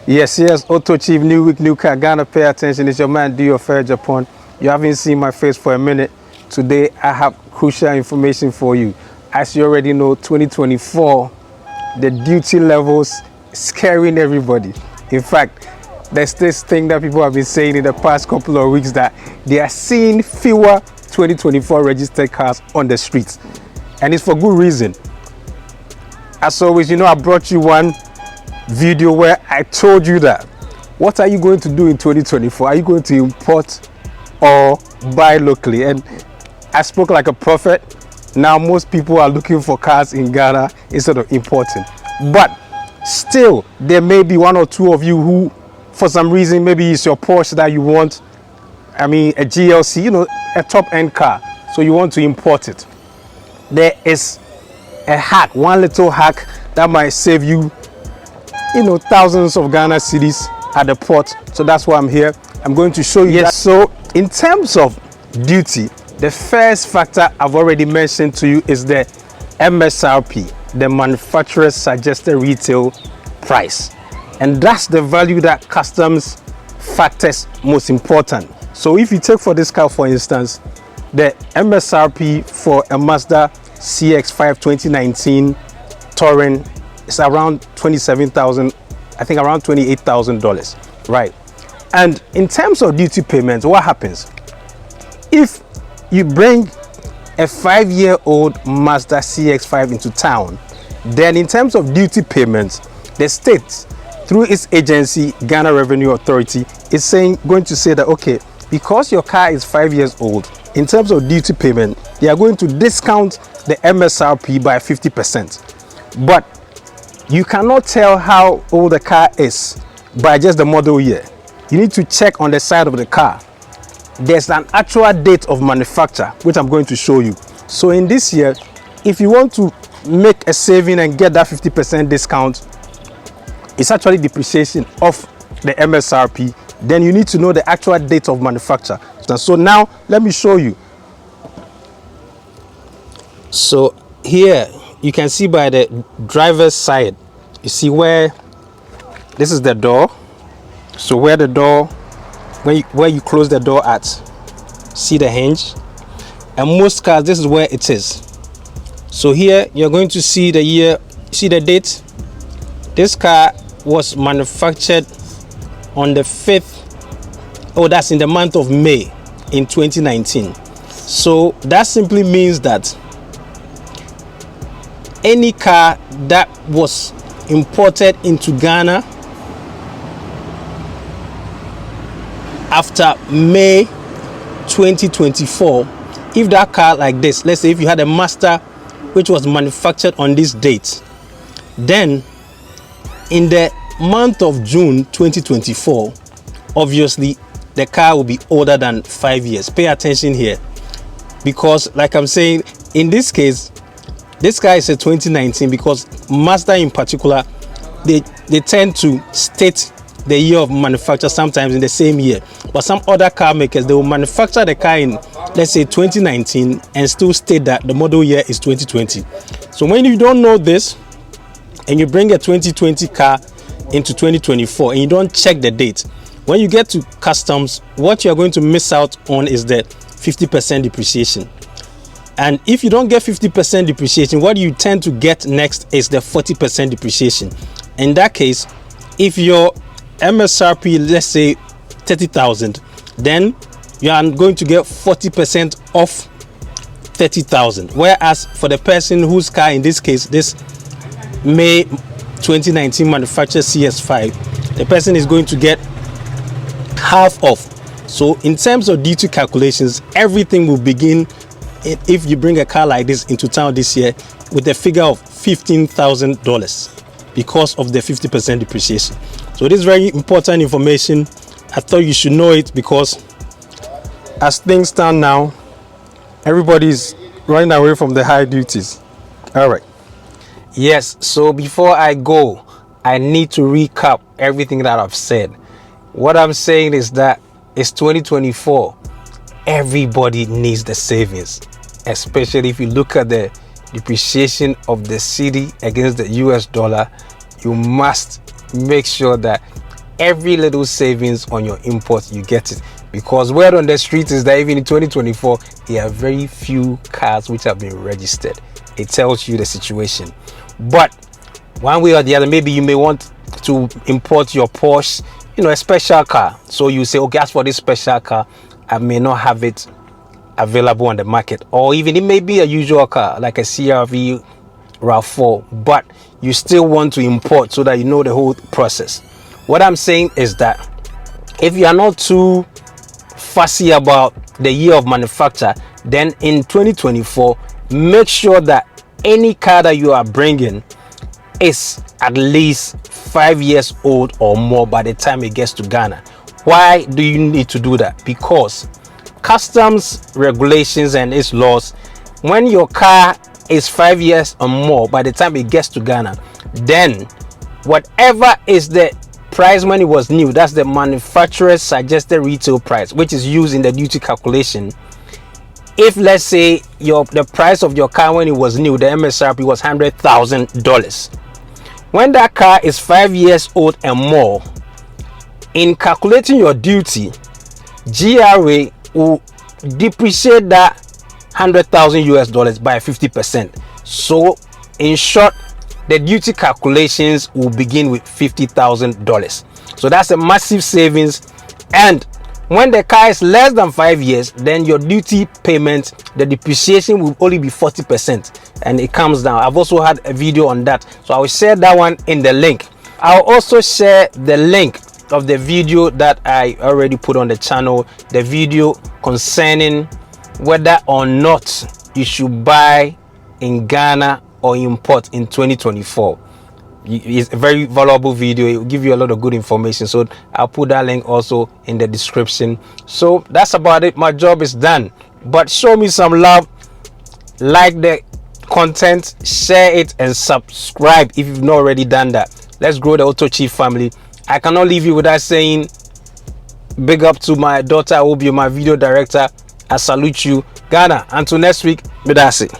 Yes, AutoChief, new week, new car. Ghana, pay attention. It's your man, Do Your Fair Japan. You haven't seen my face for a minute. Today, I have crucial information for you. As you already know, 2024, the duty levels scaring everybody. In fact, there's this thing that people have been saying in the past couple of weeks that they are seeing fewer 2024 registered cars on the streets. And it's for good reason. As always, I brought you one video where I told you that what are you going to do in 2024? Are you going to import or buy locally? And I spoke like a prophet. Now most people are looking for cars in Ghana instead of importing, but still there may be one or two of you who for some reason, maybe it's your Porsche that you want, a GLC, a top end car, so you want to import it. There is a hack, one little hack that might save you thousands of Ghana cedis at the port. So that's why I'm here. I'm going to show you that. So in terms of duty, the first factor I've already mentioned to you is the MSRP, the manufacturer's suggested retail price. And that's the value that customs factors most important. So if you take for this car, for instance, the MSRP for a Mazda CX-5 2019 Touring is around $27,000, I think around $28,000, right? And in terms of duty payments, what happens? If you bring a 5-year-old Mazda CX-5 into town, then in terms of duty payments, the state, through its agency, Ghana Revenue Authority, is going to say that, okay, because your car is 5 years old, in terms of duty payment, they are going to discount the MSRP by 50%. But you cannot tell how old the car is by just the model year. You need to check on the side of the car. There's an actual date of manufacture, which I'm going to show you. So in this year, if you want to make a saving and get that 50% discount, it's actually depreciation of the MSRP. Then you need to know the actual date of manufacture. So now let me show you. So here you can see by the driver's side, you see where this is the door. So where the door, where you close the door at, see the hinge. And most cars, this is where it is. So here you're going to see the year, see the date. This car was manufactured on the 5th, that's in the month of May in 2019. So that simply means that any car that was imported into Ghana after May 2024, if that car like this, let's say if you had a Mazda which was manufactured on this date, then in the month of June 2024, obviously the car will be older than 5 years. Pay attention here, because like I'm saying, in this case, this car is a 2019, because Mazda in particular, they tend to state the year of manufacture sometimes in the same year. But some other car makers, they will manufacture the car in, let's say 2019, and still state that the model year is 2020. So when you don't know this and you bring a 2020 car into 2024 and you don't check the date, when you get to customs, what you're going to miss out on is the 50% depreciation. And if you don't get 50% depreciation, what you tend to get next is the 40% depreciation. In that case, if your MSRP, let's say 30,000, then you are going to get 40% off 30,000. Whereas for the person whose car, in this case, this May 2019 manufactured CS5, the person is going to get half off. So in terms of duty calculations, everything will begin, if you bring a car like this into town this year, with a figure of $15,000 because of the 50% depreciation. So this is very important information. I thought you should know it, because as things stand now, everybody's running away from the high duties. All right. Yes, so before I go, I need to recap everything that I've said. What I'm saying is that it's 2024. Everybody needs the savings, especially if you look at the depreciation of the cedi against the US dollar. You must make sure that every little savings on your import, you get it. Because word on the street is that even in 2024, there are very few cars which have been registered. It tells you the situation. But one way or the other, maybe you may want to import your Porsche, a special car. So you say, okay, as for this special car, I may not have it available on the market, or even it may be a usual car like a CRV RAV4, but you still want to import so that you know the whole process. What I'm saying is that if you are not too fussy about the year of manufacture, then in 2024, make sure that any car that you are bringing is at least 5 years old or more by the time it gets to Ghana. Why do you need to do that? Because customs regulations and its laws, when your car is 5 years or more by the time it gets to Ghana, then whatever is the price when it was new, that's the manufacturer's suggested retail price, which is used in the duty calculation. If let's say the price of your car when it was new, the MSRP was $100,000. When that car is 5 years old and more, in calculating your duty, GRA will depreciate that $100,000 by 50%. So in short, the duty calculations will begin with $50,000. So that's a massive savings. And when the car is less than 5 years, then your duty payment, the depreciation will only be 40%, and it comes down. I've also had a video on that, so I will share that one in the link. I'll also share the link of the video that I already put on the channel, the video concerning whether or not you should buy in Ghana or import in 2024. It's a very valuable video. It will give you a lot of good information, so I'll put that link also in the description. So that's about it. My job is done, but show me some love, like the content, share it, and subscribe if you've not already done that. Let's grow the AutoChief family. I cannot leave you without saying big up to my daughter Obi, my video director. I salute you, Ghana. Until next week, that's it.